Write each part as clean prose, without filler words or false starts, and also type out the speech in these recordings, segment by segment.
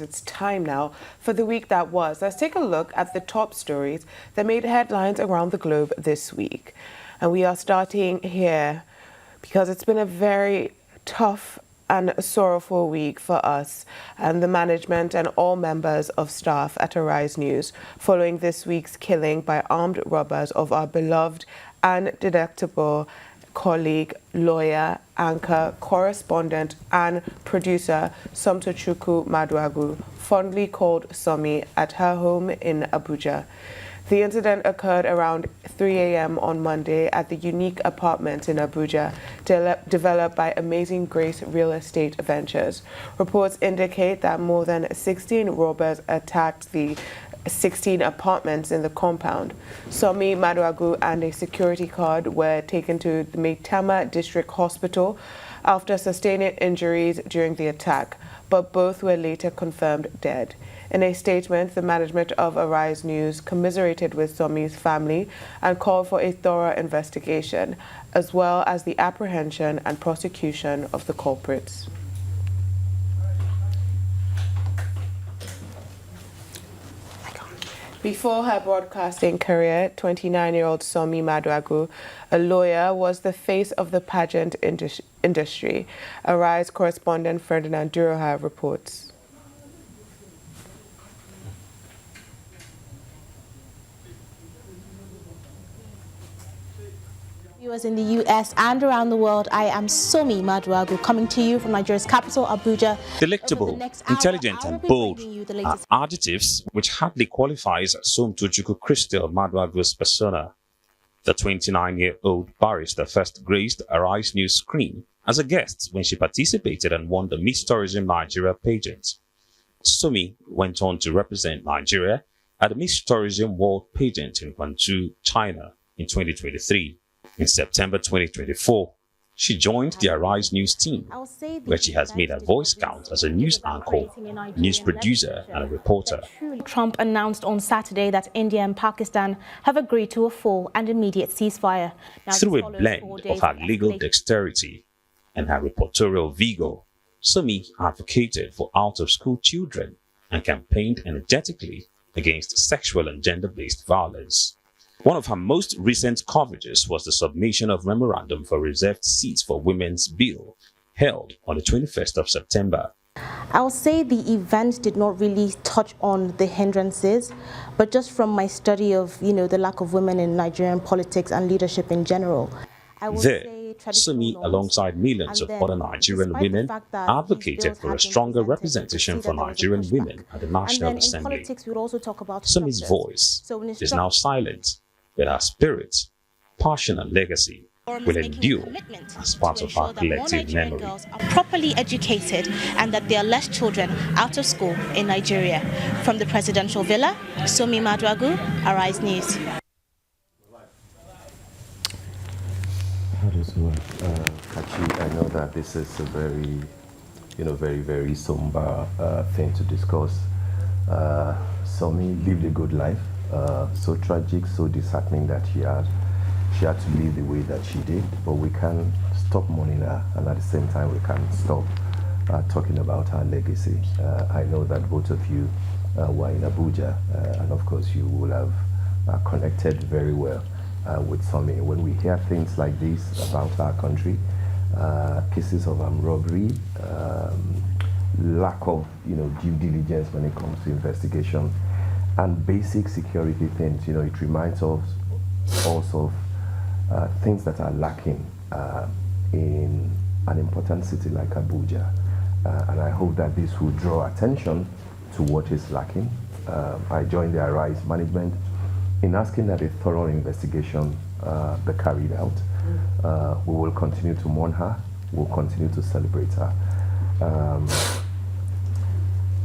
it's time now for the week that was. Let's take a look at the top stories that made headlines around the globe this week. And we are starting here because it's been a very tough and sorrowful week for us and the management and all members of staff at Arise News following this week's killing by armed robbers of our beloved and delectable colleague, lawyer, anchor, correspondent and producer Somi Maduagu, fondly called Somi, at her home in Abuja. The incident occurred around 3 a.m. on Monday at the unique apartment in Abuja, developed by Amazing Grace Real Estate Ventures. Reports indicate that more than 16 robbers attacked the 16 apartments in the compound. Somi Maduagu and a security guard were taken to the Maitama District Hospital after sustaining injuries during the attack, but both were later confirmed dead. In a statement, the management of Arise News commiserated with Somi's family and called for a thorough investigation, as well as the apprehension and prosecution of the culprits. Before her broadcasting career, 29-year-old Somi Maduagu, a lawyer, was the face of the pageant industry. Arise correspondent Ferdinand Duroha reports. Viewers in the US and around the world, I am Somi Maduagu, coming to you from Nigeria's capital, Abuja. Delectable, intelligent and bold are adjectives which hardly qualifies Somi Crystal Maduagu's persona. The 29-year-old barrister first graced Arise News screen as a guest when she participated and won the Miss Tourism Nigeria pageant. Somi went on to represent Nigeria at the Miss Tourism World pageant in Guangzhou, China in 2023. In September 2024, she joined the Arise News team, where she has made her voice count as a news anchor, news producer, and a reporter. Trump announced on Saturday that India and Pakistan have agreed to a full and immediate ceasefire. Through a blend of her legal dexterity and her reportorial vigor, Somi advocated for out-of-school children and campaigned energetically against sexual and gender-based violence. One of her most recent coverages was the submission of Memorandum for Reserved Seats for Women's Bill, held on the 21st of September. I'll say the event did not really touch on the hindrances, but just from my study of, the lack of women in Nigerian politics and leadership in general, I would say Somi, alongside millions of other Nigerian women, advocated for a stronger representation for Nigerian women at the National Assembly. Somi's voice is now silent, but our spirit, passion and legacy will endure as part of our collective memory. Girls are properly educated and that there are less children out of school in Nigeria. From the presidential villa, Somi Maduagu, Arise News. How does it work? Kachi, I know that this is a very, very somber thing to discuss. Somi lived a good life. So tragic, so disheartening that she had to live the way that she did, but we can't stop mourning her, and at the same time we can't stop talking about her legacy. I know that both of you were in Abuja, and of course you will have connected very well with Somi. When we hear things like this about our country, cases of armed robbery, lack of due diligence when it comes to investigation, and basic security things, it reminds us also of things that are lacking in an important city like Abuja. And I hope that this will draw attention to what is lacking. I joined the Arise management in asking that a thorough investigation be carried out. We will continue to mourn her. We'll continue to celebrate her.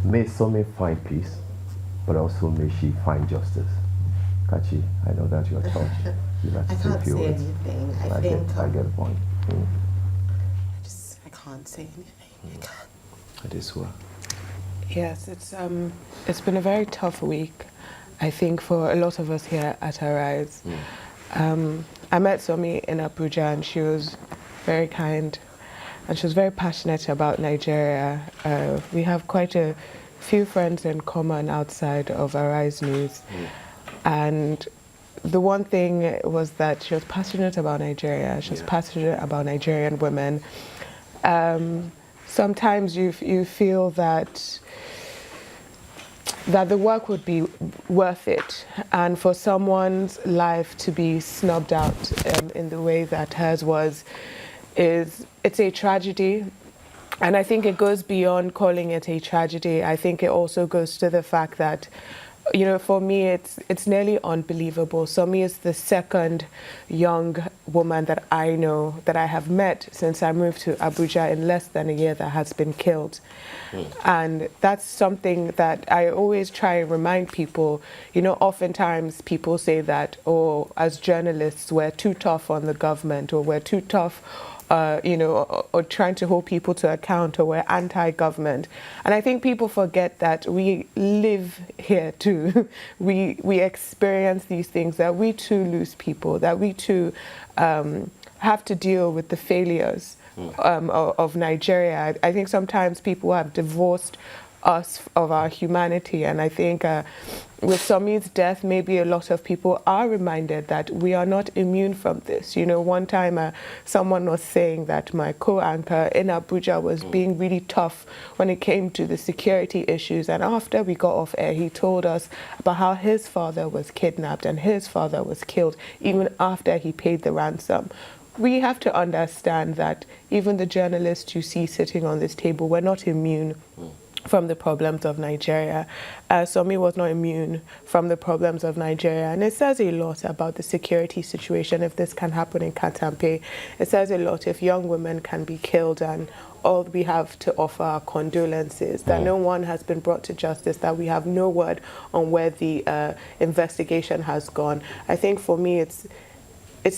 May Somi find peace, but also may she find justice. Kachi, I know that you're touched. I can't say anything. I get the point. I can't say anything. I can't. It is well. Yes, it's been a very tough week, I think, for a lot of us here at Arise. I met Somi in Abuja, and she was very kind, and she was very passionate about Nigeria. We have quite a few friends in common outside of Arise News. And the one thing was that she was passionate about Nigeria. She was passionate about Nigerian women. Sometimes you feel that the work would be worth it, and for someone's life to be snubbed out in the way that hers was, it's a tragedy. And I think it goes beyond calling it a tragedy. I think it also goes to the fact that, you know, for me, it's nearly unbelievable. Somi is the second young woman that I know, that I have met since I moved to Abuja in less than a year, that has been killed. And that's something that I always try and remind people. You know, oftentimes people say that, oh, as journalists, we're too tough on the government, or we're too tough you know, or trying to hold people to account, or we're anti-government. And I think people forget that we live here too. we experience these things, that we too lose people, that we too have to deal with the failures of Nigeria. I think sometimes people have divorced us of our humanity, and I think with Somi's death, maybe a lot of people are reminded that we are not immune from this. You know, one time someone was saying that my co-anchor in Abuja was being really tough when it came to the security issues, and after we got off air, he told us about how his father was kidnapped and his father was killed even after he paid the ransom. We have to understand that even the journalists you see sitting on this table, we're not immune from the problems of Nigeria. Somi was not immune from the problems of Nigeria. And it says a lot about the security situation if this can happen in Katampe. It says a lot if young women can be killed, and all we have to offer are condolences, that no one has been brought to justice, that we have no word on where the investigation has gone. I think for me it's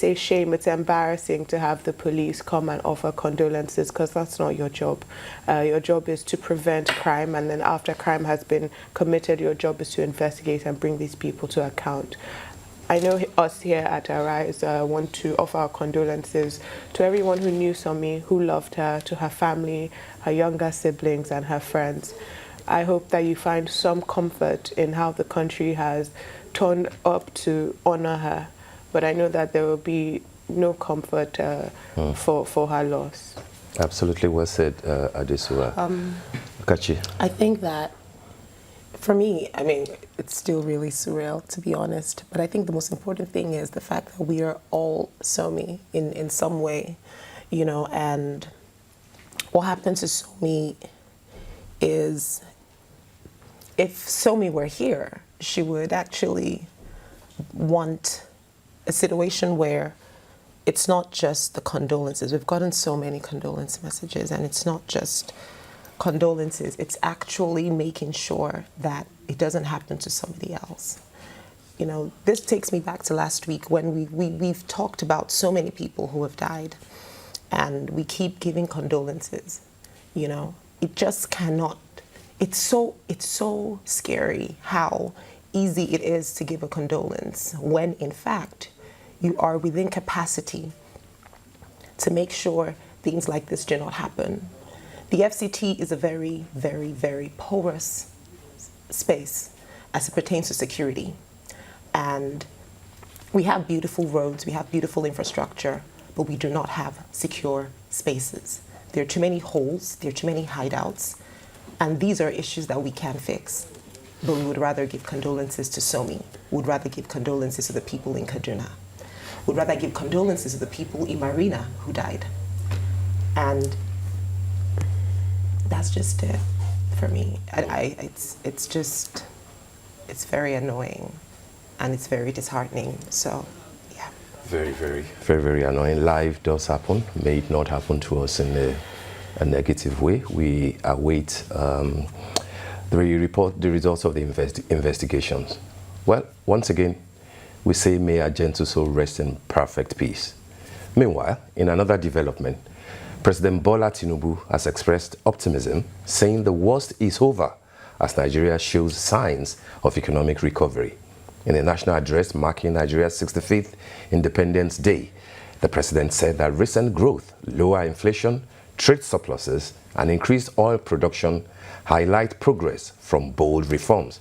a shame, it's embarrassing to have the police come and offer condolences, because that's not your job. Your job is to prevent crime, and then after crime has been committed, your job is to investigate and bring these people to account. I know us here at Arise want to offer our condolences to everyone who knew Somi, who loved her, to her family, her younger siblings and her friends. I hope that you find some comfort in how the country has turned up to honor her. But I know that there will be no comfort for her loss. Absolutely well said, Adesua. Kachi. I think that, for me, I mean, it's still really surreal, to be honest. But I think the most important thing is the fact that we are all Somi in some way, you know. And what happened to Somi is, if Somi were here, she would actually want a situation where it's not just the condolences. We've gotten so many condolence messages, and it's not just condolences. It's actually making sure that it doesn't happen to somebody else. You know, this takes me back to last week when we've talked about so many people who have died, and we keep giving condolences. You know, it just cannot. It's so scary how easy it is to give a condolence when, in fact, you are within capacity to make sure things like this do not happen. The FCT is a very, very, very porous space as it pertains to security. And we have beautiful roads, we have beautiful infrastructure, but we do not have secure spaces. There are too many holes, there are too many hideouts, and these are issues that we can fix. But we would rather give condolences to Somi. We would rather give condolences to the people in Kaduna. Would rather give condolences to the people in Marina who died. And that's just it for me. It's very annoying, and it's very disheartening. So, yeah. Very, very, very, very annoying. Life does happen. May it not happen to us in a negative way. We await the results of the investigations. Well, once again, we say may our gentle soul rest in perfect peace. Meanwhile, in another development, President Bola Tinubu has expressed optimism, saying the worst is over as Nigeria shows signs of economic recovery. In a national address marking Nigeria's 65th Independence Day, the president said that recent growth, lower inflation, trade surpluses, and increased oil production highlight progress from bold reforms.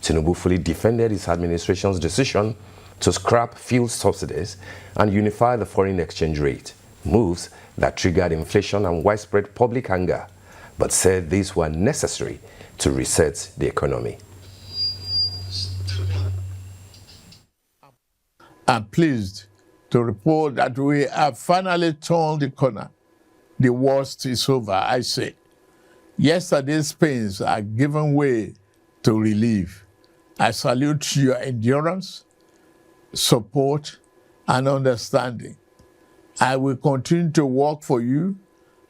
Tinubu fully defended his administration's decision to scrap fuel subsidies and unify the foreign exchange rate, moves that triggered inflation and widespread public anger, but said these were necessary to reset the economy. I'm pleased to report that we have finally turned the corner. The worst is over, I say. Yesterday's pains are giving way to relief. I salute your endurance, support, and understanding. I will continue to work for you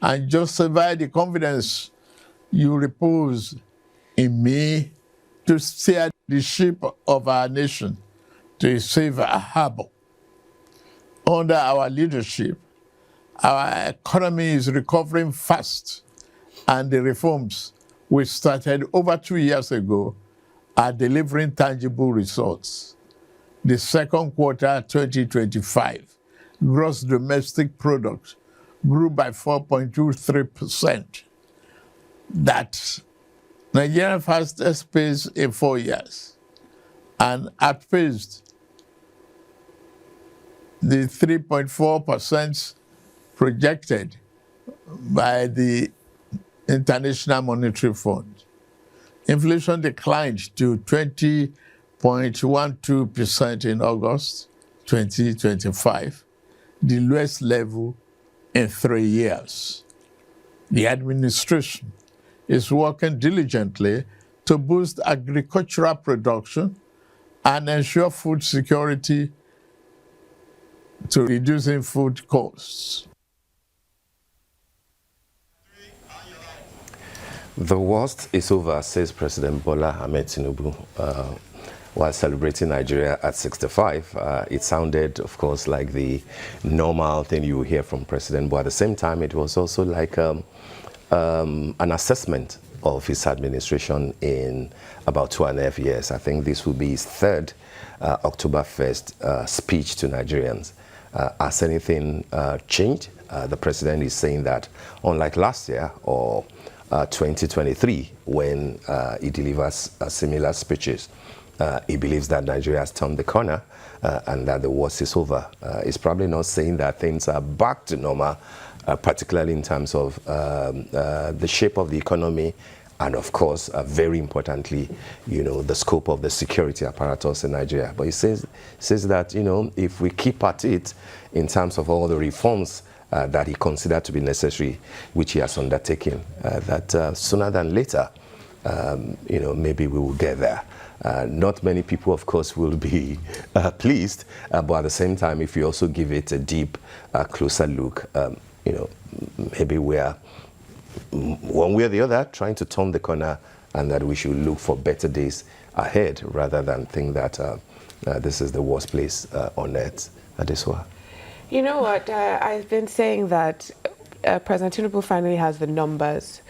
and justify the confidence you repose in me to steer the ship of our nation to a safer harbor. Under our leadership, our economy is recovering fast, and the reforms we started over 2 years ago are delivering tangible results. The second quarter 2025 gross domestic product grew by 4.23%. That's Nigeria's fastest pace in 4 years and outpaced the 3.4% projected by the International Monetary Fund. Inflation declined to 20.12% in August 2025, the lowest level in 3 years. The administration is working diligently to boost agricultural production and ensure food security to reducing food costs. The worst is over, says President Bola Ahmed Tinubu. While celebrating Nigeria at 65, it sounded, of course, like the normal thing you hear from President, but at the same time, it was also like an assessment of his administration in about 2.5 years. I think this will be his third October 1st speech to Nigerians. Has anything changed? The president is saying that, unlike last year or 2023, when he delivers similar speeches, he believes that Nigeria has turned the corner and that the worst is over. He's probably not saying that things are back to normal, particularly in terms of the shape of the economy and, of course, very importantly, the scope of the security apparatus in Nigeria. But he says that, if we keep at it in terms of all the reforms that he considered to be necessary, which he has undertaken, that sooner than later, maybe we will get there. Not many people, of course, will be pleased, but at the same time, if you also give it a deep, closer look, maybe we are, one way or the other, trying to turn the corner, and that we should look for better days ahead rather than think that this is the worst place on earth. Adeswa. You know what? I've been saying that President Tinubu finally has the numbers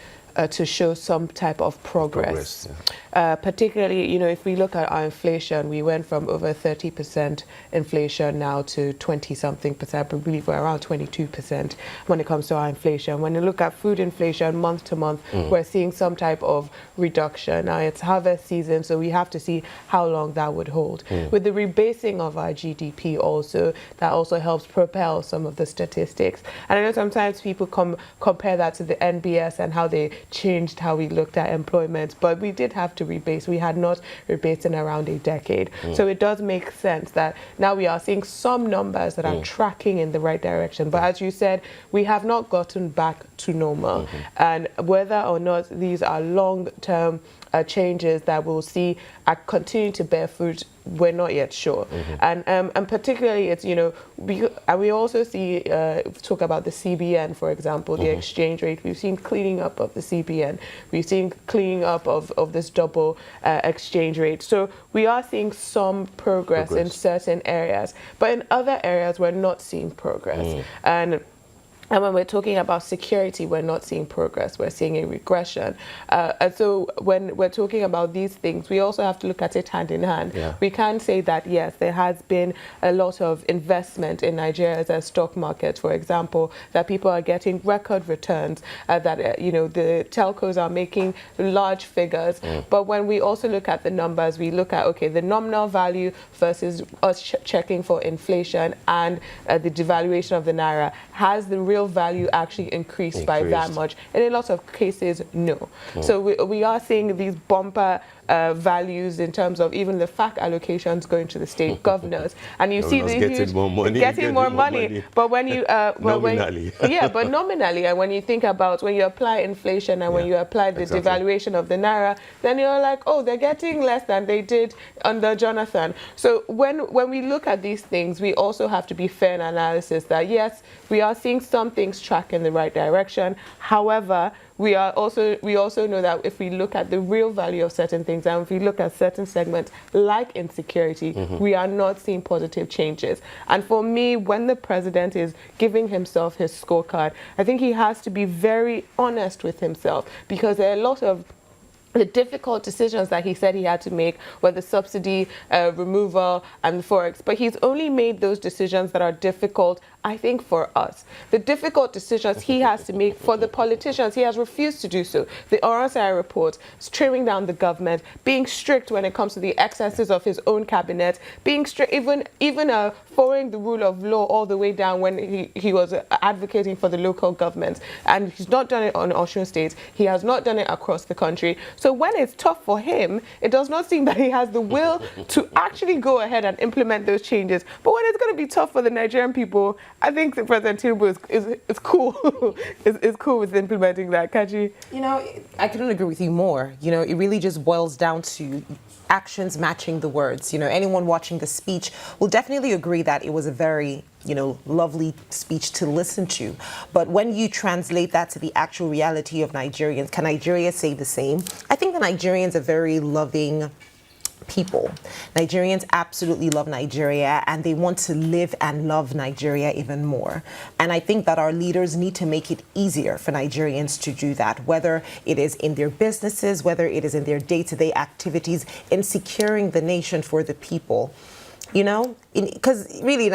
to show some type of progress. Particularly, if we look at our inflation, we went from over 30% inflation now to 20-something%. I believe we're around 22% when it comes to our inflation. When you look at food inflation month to month, we're seeing some type of reduction. Now it's harvest season, so we have to see how long that would hold. With the rebasing of our GDP also, that also helps propel some of the statistics. And I know sometimes people compare that to the NBS and how they changed how we looked at employment, but we did have to rebase. We had not rebased in around a decade. So it does make sense that now we are seeing some numbers that are tracking in the right direction. But as you said, we have not gotten back to normal. And whether or not these are long-term changes that we'll see continue to bear fruit, we're not yet sure. And particularly, it's, we also see, talk about the CBN, for example, the exchange rate. We've seen cleaning up of the CBN. We've seen cleaning up of this double exchange rate. So we are seeing some progress in certain areas, but in other areas, we're not seeing progress. And And when we're talking about security, we're not seeing progress, we're seeing a regression. And so when we're talking about these things, we also have to look at it hand in hand. Yeah. We can say that, yes, there has been a lot of investment in Nigeria as a stock market, for example, that people are getting record returns, that, you know, the telcos are making large figures. But when we also look at the numbers, we look at, okay, the nominal value versus us checking for inflation and the devaluation of the Naira. Has the real value actually increased by that much? And in lots of cases, no. So we are seeing these bumper values in terms of even the FAC allocations going to the state governors, and you see the huge getting more money. But when you nominally, but nominally, and when you think about when you apply inflation and when you apply the devaluation of the Naira, then you're like, oh, they're getting less than they did under Jonathan. So when we look at these things, we also have to be fair in analysis that yes, we are seeing some things track in the right direction. However, we also know that if we look at the real value of certain things and if we look at certain segments like insecurity, we are not seeing positive changes. And for me, when the president is giving himself his scorecard, I think he has to be very honest with himself, because there are a lot of the difficult decisions that he said he had to make were the subsidy removal and the forex, but he's only made those decisions that are difficult, I think, for us. The difficult decisions he has to make for the politicians, he has refused to do so. The RSI report, trimming down the government, being strict when it comes to the excesses of his own cabinet, being strict, even following the rule of law all the way down when he was advocating for the local government. And he's not done it on Osun State. He has not done it across the country. So when it's tough for him, it does not seem that he has the will to actually go ahead and implement those changes. But when it's going to be tough for the Nigerian people, I think the President Tinubu is cool. is cool with implementing that. Kaji? You know, I couldn't agree with you more. You know, it really just boils down to actions matching the words. You know, anyone watching the speech will definitely agree that it was a very, you know, lovely speech to listen to. But when you translate that to the actual reality of Nigerians, can Nigeria say the same? I think the Nigerians are very loving people. Nigerians absolutely love Nigeria, and they want to live and love Nigeria even more. And I think that our leaders need to make it easier for Nigerians to do that, whether it is in their businesses, whether it is in their day-to-day activities, in securing the nation for the people. You know, because really,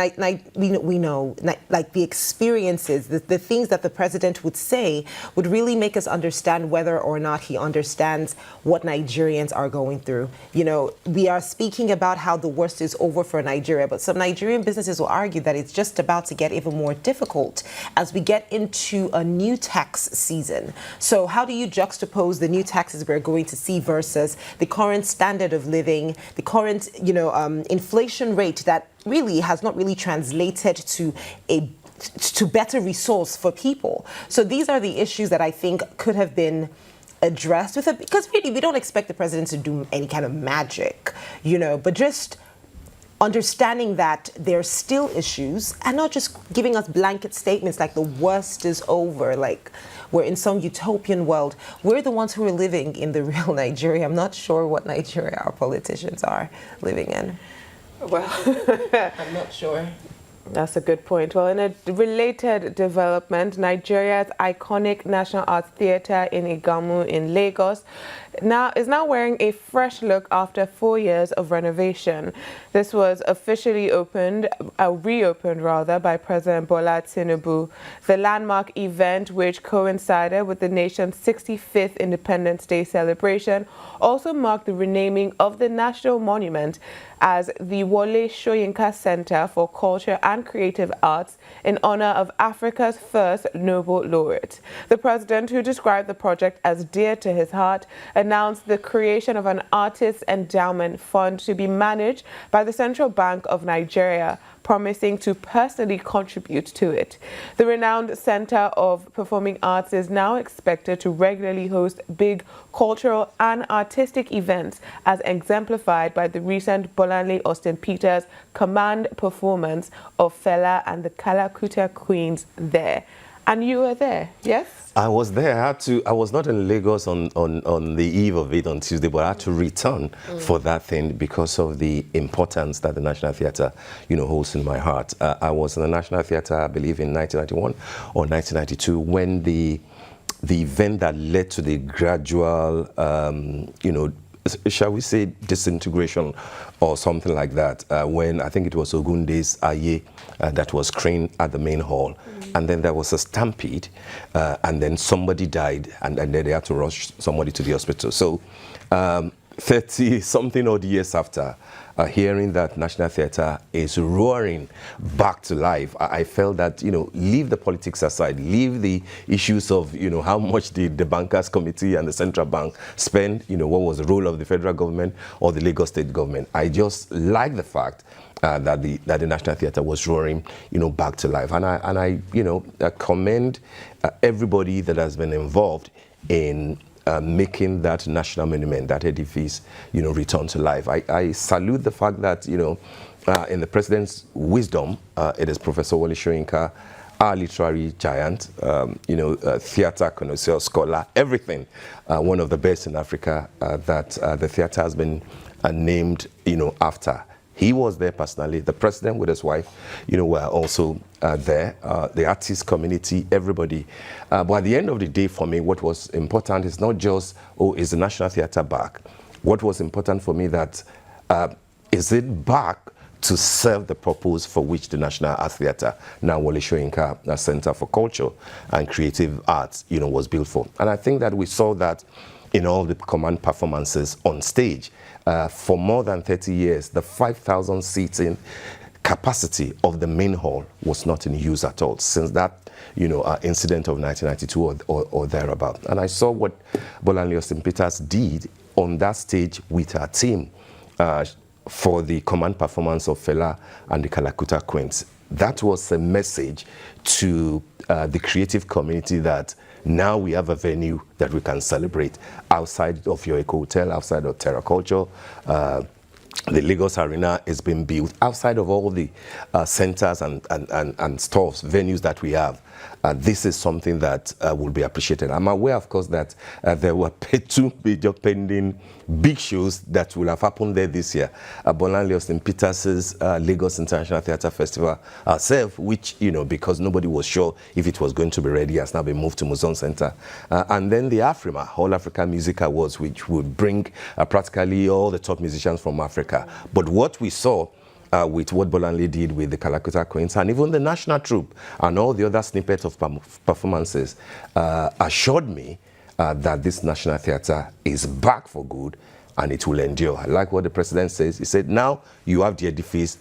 we know, like the experiences, the things that the president would say would really make us understand whether or not he understands what Nigerians are going through. You know, we are speaking about how the worst is over for Nigeria, but some Nigerian businesses will argue that it's just about to get even more difficult as we get into a new tax season. So how do you juxtapose the new taxes we're going to see versus the current standard of living, the current, you know, inflation rate that really has not really translated to better resource for people. So these are the issues that I think could have been addressed with it, because really we don't expect the president to do any kind of magic, you know, but just understanding that there's still issues and not just giving us blanket statements like the worst is over, like we're in some utopian world. We're the ones who are living in the real Nigeria. I'm not sure what Nigeria our politicians are living in. Well, I'm not sure. That's a good point. Well, in a related development, Nigeria's iconic National Arts Theatre in Igamu in Lagos is now wearing a fresh look after 4 years of renovation. This was officially reopened by President Bola Tinubu. The landmark event, which coincided with the nation's 65th Independence Day celebration, also marked the renaming of the national monument as the Wole Soyinka Center for Culture and Creative Arts in honor of Africa's first Nobel laureate. The president, who described the project as dear to his heart, announced the creation of an artist endowment fund to be managed by the Central Bank of Nigeria, promising to personally contribute to it. The renowned Center of Performing Arts is now expected to regularly host big cultural and artistic events, as exemplified by the recent Bolanle Austin Peters command performance of Fela and the Kalakuta Queens there. And you were there, yes? I was there. I was not in Lagos on the eve of it on Tuesday, but I had to return for that thing because of the importance that the National Theatre, holds in my heart. I was in the National Theatre, I believe, in 1991 or 1992 when the event that led to the gradual, shall we say, disintegration or something like that, when I think it was Ogunde's Aye that was screened at the main hall. And then there was a stampede, and then somebody died, and then they had to rush somebody to the hospital. So 30-something odd years after, hearing that National Theatre is roaring back to life, I felt that, leave the politics aside, leave the issues of, how much did the Bankers Committee and the Central Bank spend, what was the role of the federal government or the Lagos state government. I just like the fact that the National Theatre was roaring, back to life. And I commend everybody that has been involved in making that national monument, that edifice, return to life. I salute the fact that, in the president's wisdom, it is Professor Wole Soyinka, our literary giant, theatre connoisseur, scholar, everything, one of the best in Africa, that the theatre has been named, after. He was there personally. The president with his wife, were also there. The artist community, everybody. But at the end of the day, for me, what was important is not just, is the National Theatre back? What was important for me that, is it back to serve the purpose for which the National Art Theatre, now Wole Soyinka Center for Culture and Creative Arts, was built for. And I think that we saw that in all the command performances on stage. For more than 30 years, the 5,000 seating capacity of the main hall was not in use at all since that, incident of 1992 or thereabout. And I saw what Bolanle Austin Peters did on that stage with her team for the command performance of Fela and the Kalakuta Queens. That was a message to the creative community that now we have a venue that we can celebrate outside of your Eco Hotel, outside of Terra Culture. The Lagos Arena is being built outside of all the centers and stores, venues that we have. This is something that will be appreciated. I'm aware, of course, that there were two major pending big shows that will have happened there this year. Bolanle Austin Peters' Lagos International Theatre Festival itself, which, because nobody was sure if it was going to be ready, has now been moved to Muzon Center. And then the AFRIMA, All Africa Music Awards, which would bring practically all the top musicians from Africa. But what we saw with what Bolanle did with the Kalakuta Queens and even the National Troupe and all the other snippets of performances assured me that this National Theatre is back for good and it will endure. I like what the president says. He said, now you have the edifice,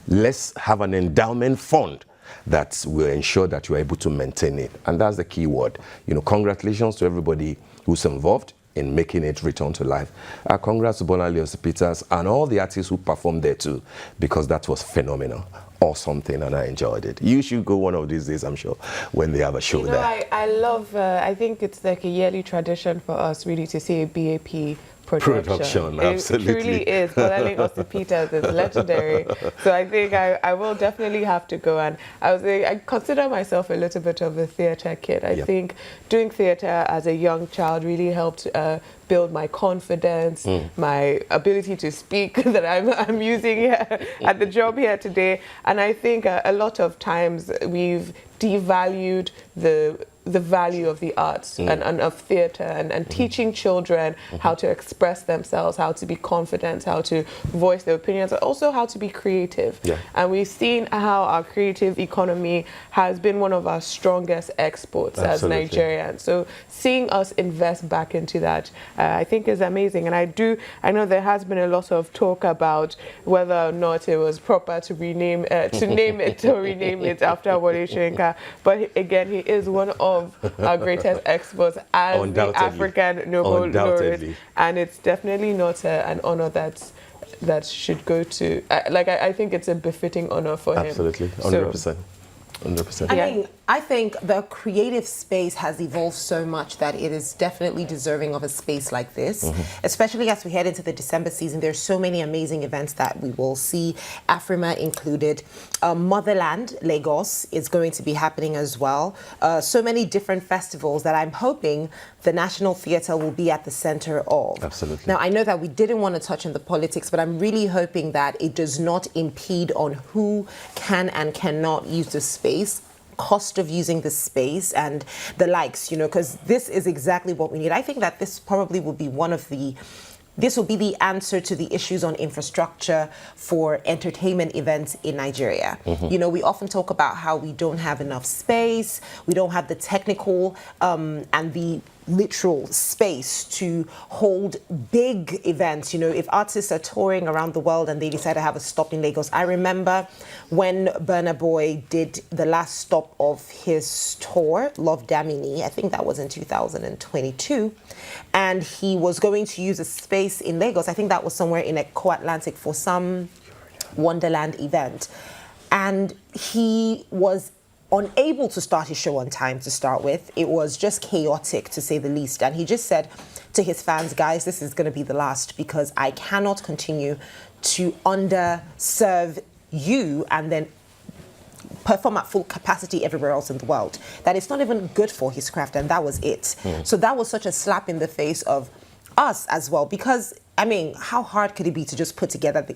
let's have an endowment fund that will ensure that you are able to maintain it. And that's the key word. Congratulations to everybody who's involved in making it return to life. Congrats to Bolanle Austin Peters and all the artists who performed there too, because that was phenomenal or something, and I enjoyed it. You should go one of these days, I'm sure, when they have a show there. I love, I think it's like a yearly tradition for us really to see a BAP production. Absolutely. It truly is. Bolanle Austin Peters is legendary. So I think I will definitely have to go. And I consider myself a little bit of a theatre kid. I think doing theatre as a young child really helped build my confidence, my ability to speak that I'm using here at the job here today. And I think a lot of times we've devalued the value of the arts and of theatre and teaching children how to express themselves, how to be confident, how to voice their opinions, but also how to be creative. And we've seen how our creative economy has been one of our strongest exports as Nigerians. So seeing us invest back into that, I think is amazing. And I know there has been a lot of talk about whether or not it was proper to name it or rename it after Wole Soyinka. But again, he is one of our greatest exports as the African Nobel laureate, and it's definitely not an honor that should go to. I think it's a befitting honor for him. Absolutely, 100%. 100%. I mean, I think the creative space has evolved so much that it is definitely deserving of a space like this, especially as we head into the December season. There's so many amazing events that we will see, Afrima included. Motherland, Lagos, is going to be happening as well. So many different festivals that I'm hoping the National Theatre will be at the center of. Absolutely. Now, I know that we didn't want to touch on the politics, but I'm really hoping that it does not impede on who can and cannot use the space, cost of using the space and the likes, you know, because this is exactly what we need. I think that this probably will be this will be the answer to the issues on infrastructure for entertainment events in Nigeria. You know, we often talk about how we don't have enough space, we don't have the technical and the literal space to hold big events. You know, if artists are touring around the world and they decide to have a stop in Lagos. I remember when Burna Boy did the last stop of his tour, Love Damini, I think that was in 2022, and he was going to use a space in Lagos. I think that was somewhere in Eco Atlantic for some Wonderland event, and he was unable to start his show on time to start with. It was just chaotic, to say the least. And he just said to his fans, guys, this is going to be the last, because I cannot continue to underserve you and then perform at full capacity everywhere else in the world. That it's not even good for his craft, and that was it. So that was such a slap in the face of us as well, because, I mean, how hard could it be to just put together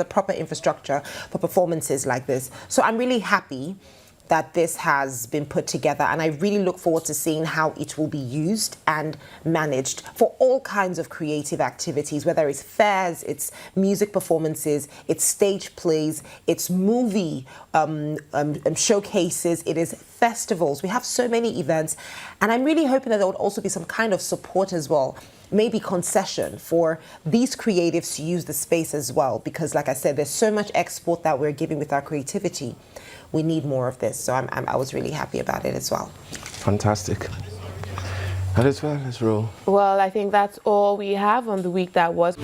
proper infrastructure for performances like this? So I'm really happy that this has been put together, and I really look forward to seeing how it will be used and managed for all kinds of creative activities, whether it's fairs, it's music performances, it's stage plays, it's movie showcases, it is festivals. We have so many events, and I'm really hoping that there would also be some kind of support as well, maybe concession for these creatives to use the space as well, because like I said, there's so much export that we're giving with our creativity. We need more of this, so I was really happy about it as well. Fantastic. That is well, let's roll. Well, I think that's all we have on the week that was.